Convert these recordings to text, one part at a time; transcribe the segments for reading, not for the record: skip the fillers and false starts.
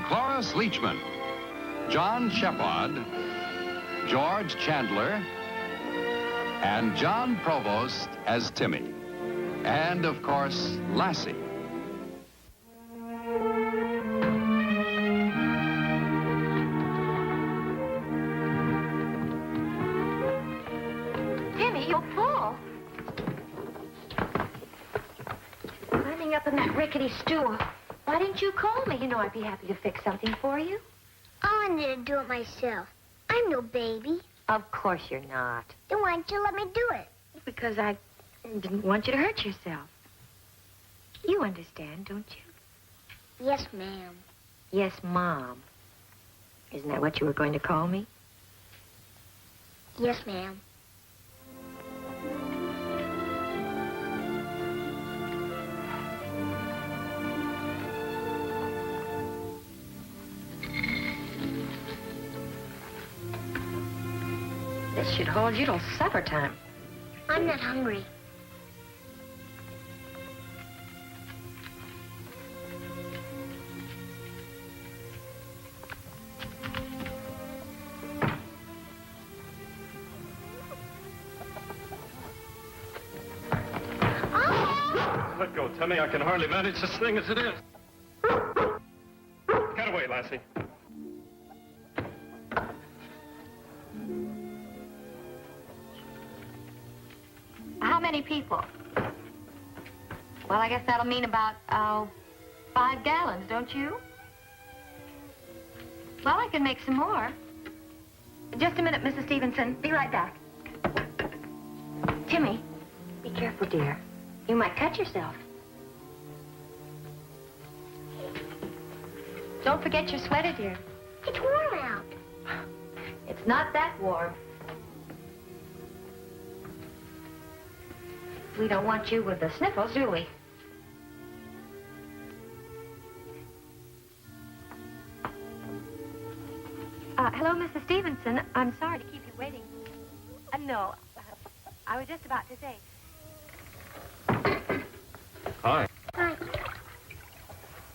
Cloris Leachman, John Shepard, George Chandler, and John Provost as Timmy. And, of course, Lassie. Timmy, you'll fall. Climbing up on that rickety stool. Why didn't you call me? You know I'd be happy to fix something for you. I wanted to do it myself. I'm no baby. Of course you're not. Then why didn't you let me do it? Because I didn't want you to hurt yourself. You understand, don't you? Yes, ma'am. Yes, Mom. Isn't that what you were going to call me? Yes, ma'am. This should hold you till supper time. I'm not hungry. Let go, Timmy. I can hardly manage this thing as it is. Get away, Lassie. How many people? Well, I guess that'll mean about, 5 gallons, don't you? Well, I can make some more. Just a minute, Mrs. Stevenson. Be right back. Timmy, be careful, dear. You might cut yourself. Don't forget your sweater, dear. It's warm out. It's not that warm. We don't want you with the sniffles, do we? Hello, Mrs. Stevenson. I'm sorry to keep you waiting. No, I was just about to say. Hi. Hi.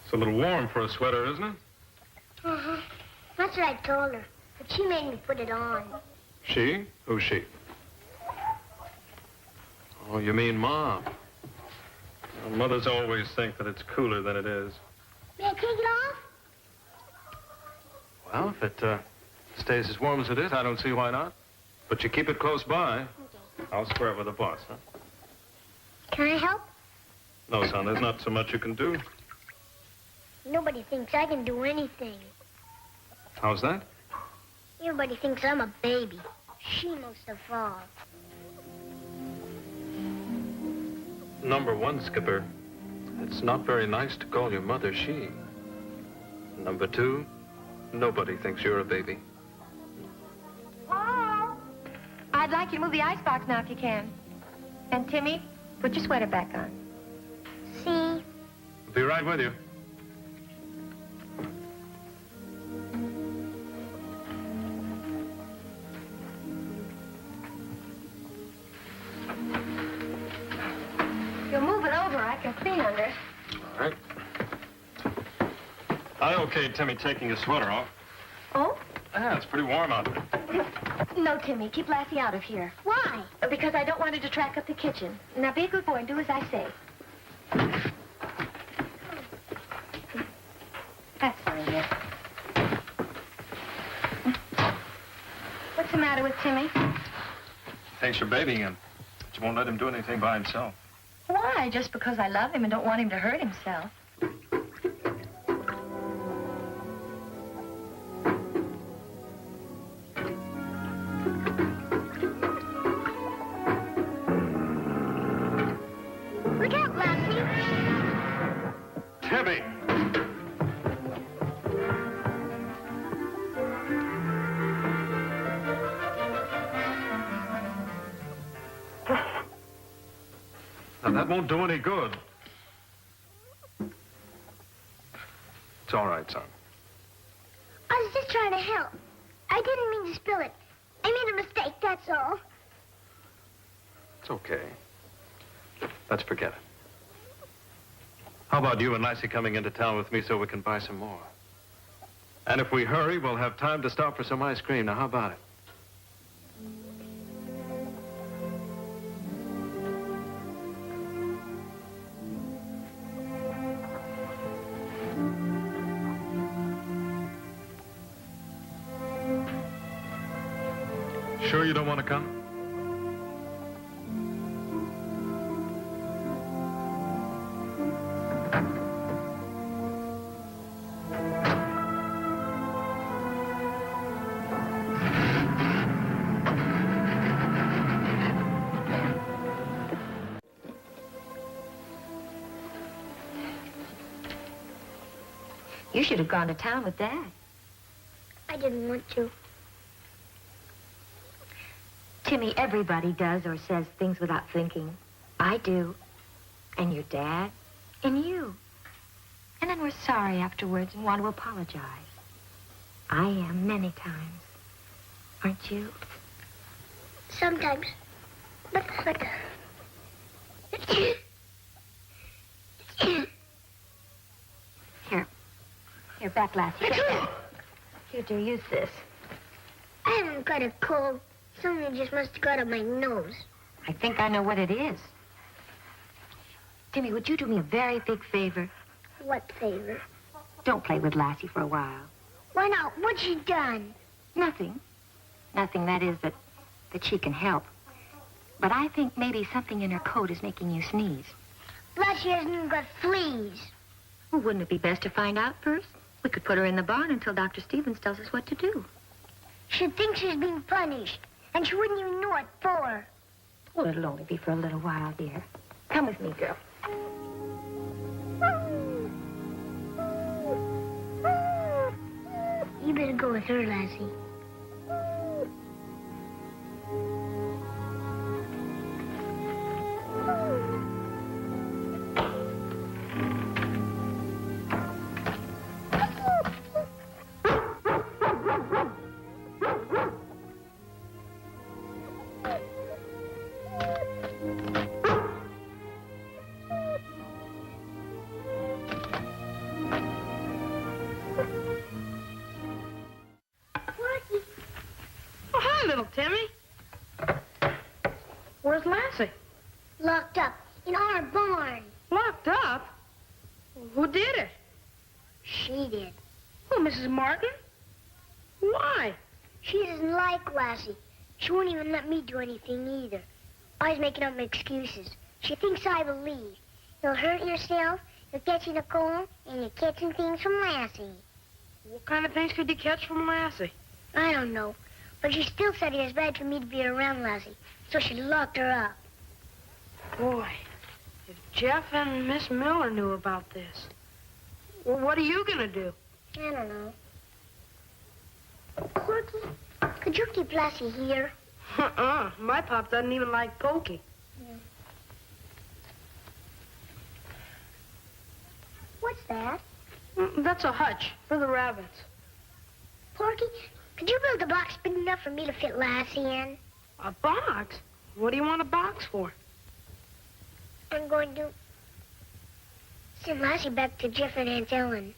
It's a little warm for a sweater, isn't it? Uh-huh. That's what I told her, but she made me put it on. She? Who's she? Oh, you mean Mom. Well, mothers always think that it's cooler than it is. May I take it off? Well, if it stays as warm as it is, I don't see why not. But you keep it close by. Okay. I'll square it with the boss, huh? Can I help? No, son, there's not so much you can do. Nobody thinks I can do anything. How's that? Everybody thinks I'm a baby. She most of all. Number one, Skipper, it's not very nice to call your mother she. Number two, nobody thinks you're a baby. Paul! I'd like you to move the icebox now if you can. And Timmy, put your sweater back on. See? I'll be right with you. You'll move it over. I can clean under it. All right. I okayed Timmy taking his sweater off. Oh? Yeah, it's pretty warm out there. No, Timmy. Keep Lassie out of here. Why? Because I don't want her to track up the kitchen. Now, be a good boy and do as I say. That's fine, dear. What's the matter with Timmy? Thinks you're babying him, but you won't let him do anything by himself. Why? Just because I love him and don't want him to hurt himself. Look out, Lassie. Timmy! Now, that won't do any good. It's all right, son. I was just trying to help. I didn't mean to spill it. I made a mistake, that's all. It's okay. Let's forget it. How about you and Lassie coming into town with me so we can buy some more? And if we hurry, we'll have time to stop for some ice cream. Now, how about it? Sure you don't want to come? You should have gone to town with Dad. I didn't want to. Timmy, everybody does or says things without thinking. I do. And your dad. And you. And then we're sorry afterwards and want to apologize. I am many times. Aren't you? Sometimes. But Here, back, Lassie. Here, dear, use this. I haven't got a cold. Something just must have got on my nose. I think I know what it is. Timmy, would you do me a very big favor? What favor? Don't play with Lassie for a while. Why not? What's she done? Nothing. Nothing, that is, that she can help. But I think maybe something in her coat is making you sneeze. Lassie hasn't even got fleas. Well, wouldn't it be best to find out first? We could put her in the barn until Dr. Stevens tells us what to do. She'd think she's being punished, and she wouldn't even know what for. Well, it'll only be for a little while, dear. Come with me, girl. You better go with her, Lassie. Timmy? Where's Lassie? Locked up in our barn. Locked up? Who did it? She did. Oh, Mrs. Martin? Why? She doesn't like Lassie. She won't even let me do anything either. I was making up my excuses. She thinks I will leave. You'll hurt yourself, you'll catch in a cold, and you're catching things from Lassie. What kind of things could you catch from Lassie? I don't know. But she still said it was bad for me to be around Lassie, so she locked her up. Boy, if Jeff and Miss Miller knew about this, well, what are you going to do? I don't know. Corky, could you keep Lassie here? My pop doesn't even like Pokey. Yeah. What's that? That's a hutch for the rabbits. Porky, could you build a box big enough for me to fit Lassie in? A box? What do you want a box for? I'm going to send Lassie back to Jeff and Aunt Ellen.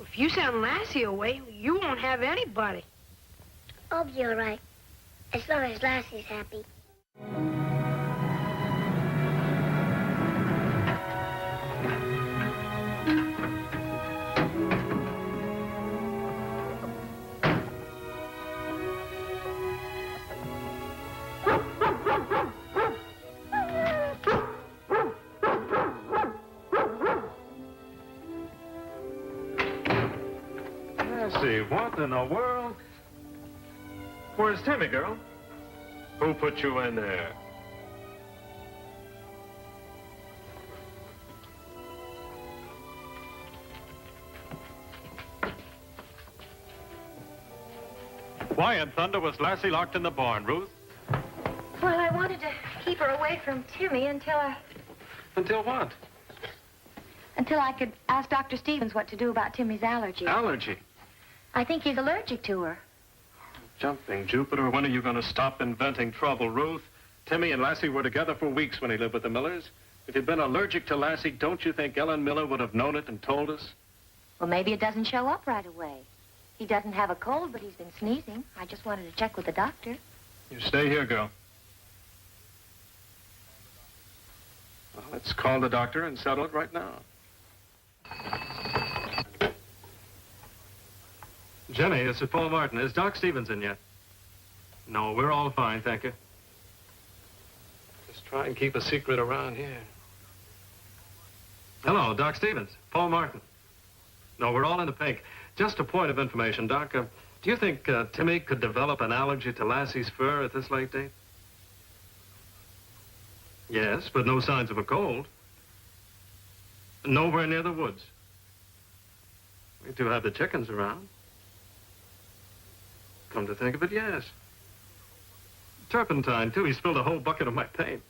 If you send Lassie away, you won't have anybody. I'll be all right, as long as Lassie's happy. Lassie, what in the world? Where's Timmy, girl? Who put you in there? Why in thunder was Lassie locked in the barn, Ruth? Well, I wanted to keep her away from Timmy until what? Until I could ask Dr. Stevens what to do about Timmy's allergy. Allergy? I think he's allergic to her. Jumping Jupiter, when are you going to stop inventing trouble, Ruth? Timmy and Lassie were together for weeks when he lived with the Millers. If he'd been allergic to Lassie, don't you think Ellen Miller would have known it and told us? Well, maybe it doesn't show up right away. He doesn't have a cold, but he's been sneezing. I just wanted to check with the doctor. You stay here, girl. Well, let's call the doctor and settle it right now. Jenny, this is Paul Martin. Is Doc Stevens in yet? No, we're all fine, thank you. Just try and keep a secret around here. Hello, Doc Stevens. Paul Martin. No, we're all in the pink. Just a point of information, Doc. Do you think Timmy could develop an allergy to Lassie's fur at this late date? Yes, but no signs of a cold. Nowhere near the woods. We do have the chickens around. Come to think of it, yes. Turpentine, too. He spilled a whole bucket of my paint.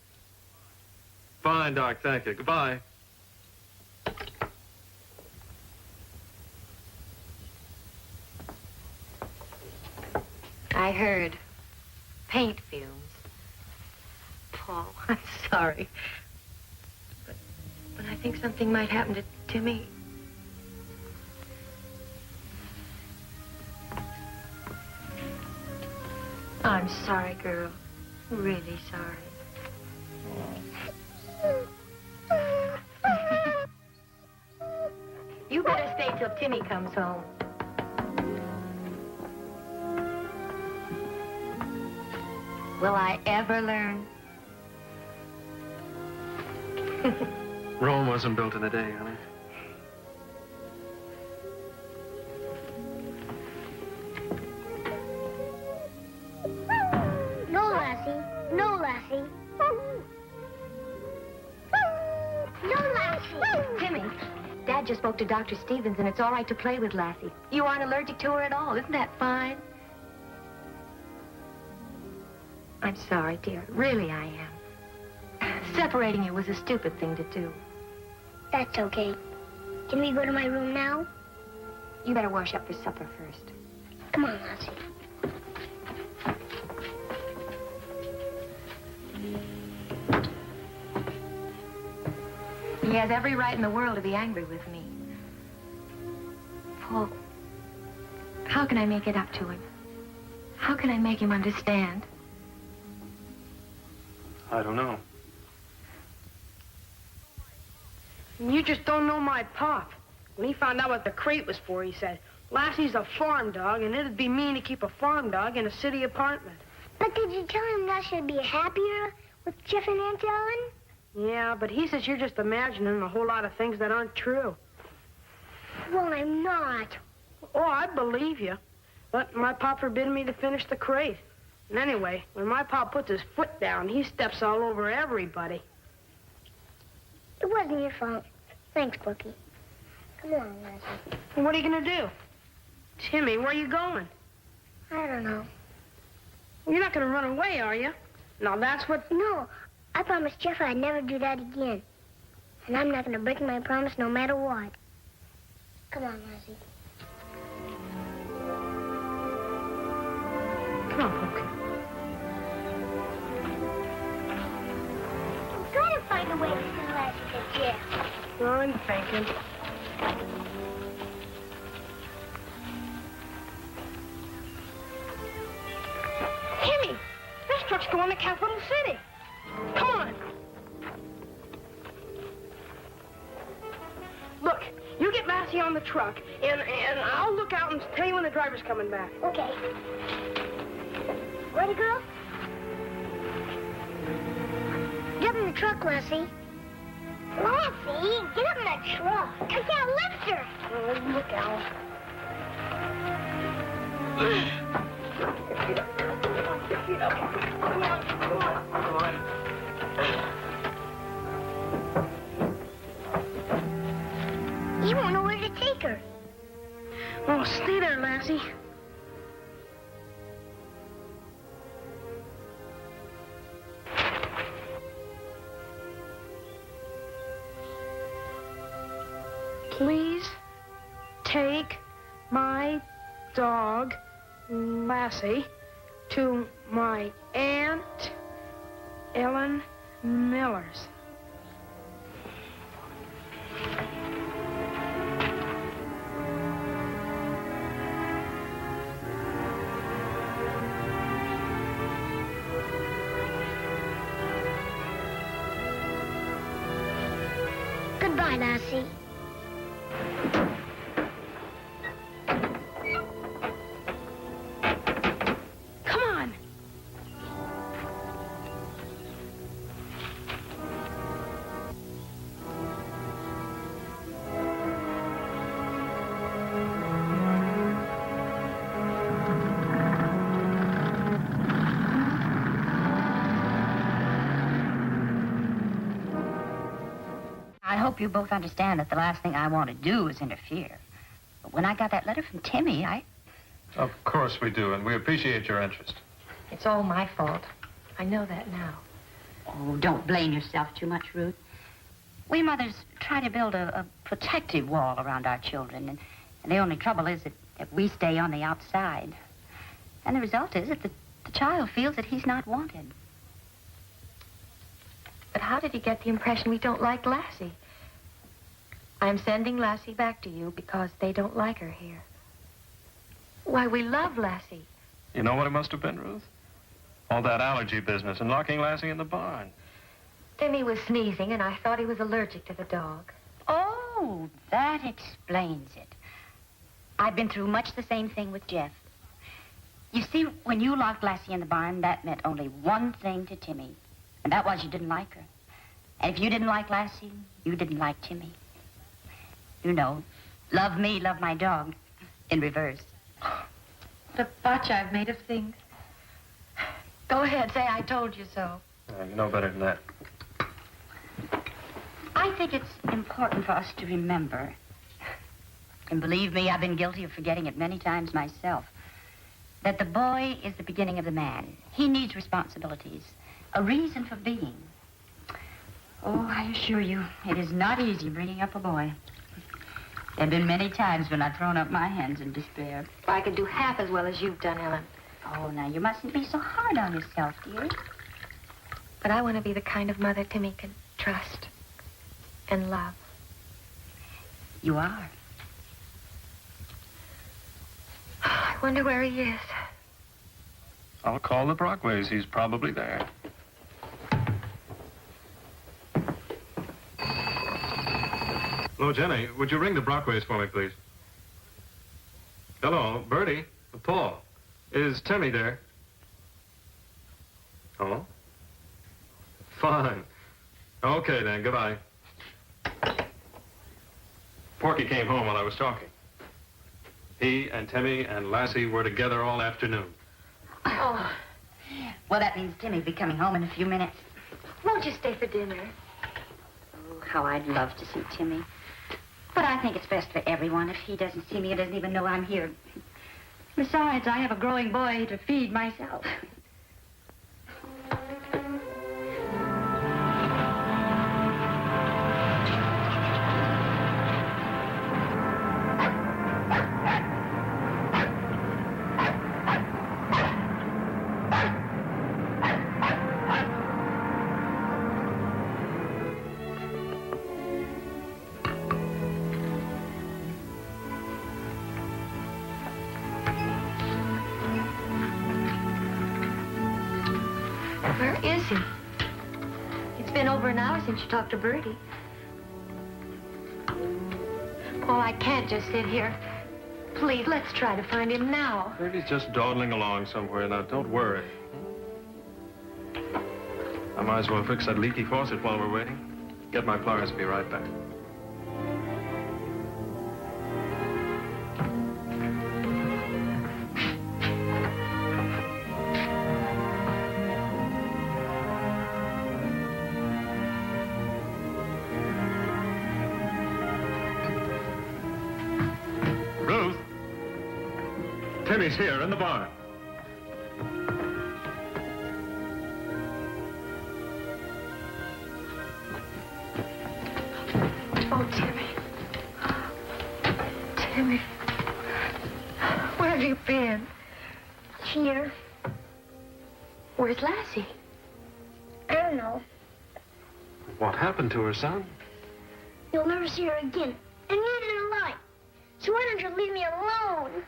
Fine, Doc, thank you. Goodbye. I heard paint fumes. Paul, I'm sorry. But I think something might happen to Timmy. I'm sorry, girl. Really sorry. You better stay till Timmy comes home. Will I ever learn? Rome wasn't built in a day, honey. No, Lassie. No, Lassie. No, Lassie. Timmy, Dad just spoke to Dr. Stevens, and it's all right to play with Lassie. You aren't allergic to her at all. Isn't that fine? I'm sorry, dear. Really, I am. Separating you was a stupid thing to do. That's okay. Can we go to my room now? You better wash up for supper first. Come on, Lassie. He has every right in the world to be angry with me. Paul, how can I make it up to him? How can I make him understand? I don't know. You just don't know my pop. When he found out what the crate was for, he said, Lassie's a farm dog, and it'd be mean to keep a farm dog in a city apartment. But did you tell him Lassie would be happier with Jeff and Aunt Ellen? Yeah, but he says you're just imagining a whole lot of things that aren't true. Well, I'm not. Oh, I believe you. But my pop forbid me to finish the crate. And anyway, when my pop puts his foot down, he steps all over everybody. It wasn't your fault. Thanks, Bookie. Come on, Lassie. Well, what are you going to do? Timmy, where are you going? I don't know. You're not going to run away, are you? No, that's what... No, I promised Jeff I'd never do that again. And I'm not going to break my promise no matter what. Come on, Lassie. Come on, Pookie. I'm trying to find a way to send Lassie to Jeff. I'm thinking. Timmy, this truck's going to Capital City. Come on. Look, you get Lassie on the truck, and I'll look out and tell you when the driver's coming back. Okay. Ready, girl? Get in the truck, Lassie. Lassie, get up in that truck. I can't lift her. Oh, look out. Get your feet up. Come on. Come on. You won't know where to take her. Oh, stay there, Lassie. Please take my dog, Lassie, to my Aunt Ellen Miller's. Goodbye, Lassie. Come on. I hope you both understand that the last thing I want to do is interfere. But when I got that letter from Timmy, Of course we do, and we appreciate your interest. It's all my fault. I know that now. Oh, don't blame yourself too much, Ruth. We mothers try to build a protective wall around our children, and the only trouble is that we stay on the outside. And the result is that the child feels that he's not wanted. But how did he get the impression we don't like Lassie? I'm sending Lassie back to you because they don't like her here. Why, we love Lassie. You know what it must have been, Ruth? All that allergy business and locking Lassie in the barn. Timmy was sneezing, and I thought he was allergic to the dog. Oh, that explains it. I've been through much the same thing with Jeff. You see, when you locked Lassie in the barn, that meant only one thing to Timmy, and that was you didn't like her. And if you didn't like Lassie, you didn't like Timmy. You know, love me, love my dog, in reverse. The botch I've made of things. Go ahead, say I told you so. You know better than that. I think it's important for us to remember, and believe me, I've been guilty of forgetting it many times myself, that the boy is the beginning of the man. He needs responsibilities, a reason for being. Oh, I assure you, it is not easy bringing up a boy. There have been many times when I've thrown up my hands in despair. I could do half as well as you've done, Ellen. Oh, now, you mustn't be so hard on yourself, dear. But I want to be the kind of mother Timmy can trust and love. You are. I wonder where he is. I'll call the Brockways. He's probably there. Hello, Jenny. Would you ring the Brockways for me, please? Hello, Bertie. Paul. Is Timmy there? Oh? Fine. Okay, then. Goodbye. Porky came home while I was talking. He and Timmy and Lassie were together all afternoon. Oh, Well, that means Timmy will be coming home in a few minutes. won't you stay for dinner? Oh, how I'd love to see Timmy. But I think it's best for everyone. If he doesn't see me, he doesn't even know I'm here. Besides, I have a growing boy to feed myself. Where is he? It's been over an hour since you talked to Bertie. Paul, I can't just sit here. Please, let's try to find him now. Bertie's just dawdling along somewhere. Now, don't worry. I might as well fix that leaky faucet while we're waiting. Get my pliers and be right back. Ruth! Timmy's here in the barn. Oh, Timmy. Timmy. Where have you been? Here. Where's Lassie? I don't know. What happened to her, son? You'll never see her again. And neither will I. So why don't you leave me alone?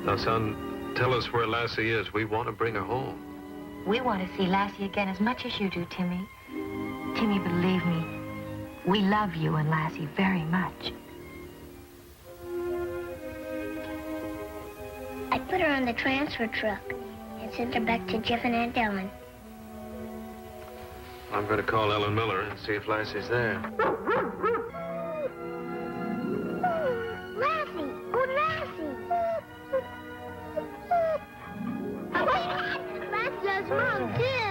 Now, son, tell us where Lassie is. We want to bring her home. We want to see Lassie again as much as you do, Timmy. Timmy, believe me, we love you and Lassie very much. I put her on the transfer truck and sent her back to Jeff and Aunt Ellen. I'm going to call Ellen Miller and see if Lassie's there. Lassie! Oh, Lassie! Lassie loves Mom, too.